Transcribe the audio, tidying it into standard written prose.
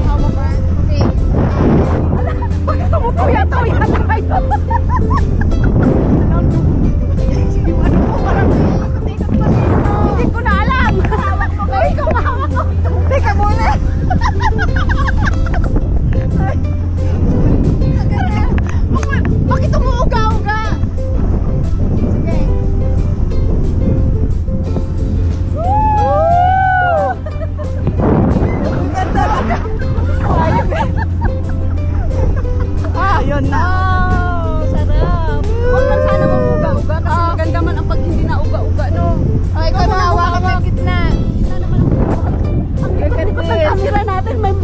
Hawa ka. Okay. Tumutuya tayo. Ano po, parang ikot-ikot pa dito. Hindi ko na alam. Hawak ko ba? Ikaw mahawak ko. Teka muna. Bakit umuuga-uga? Sige. Ang ganda talaga. Ayun na. Oh, sarap. Huwag lang sana umuuga-uga kasi maganda man ang pag hindi na uga-uga, no? Okay, ikaw na hawakan mo yung gitna. Ang ganda ng camera natin. May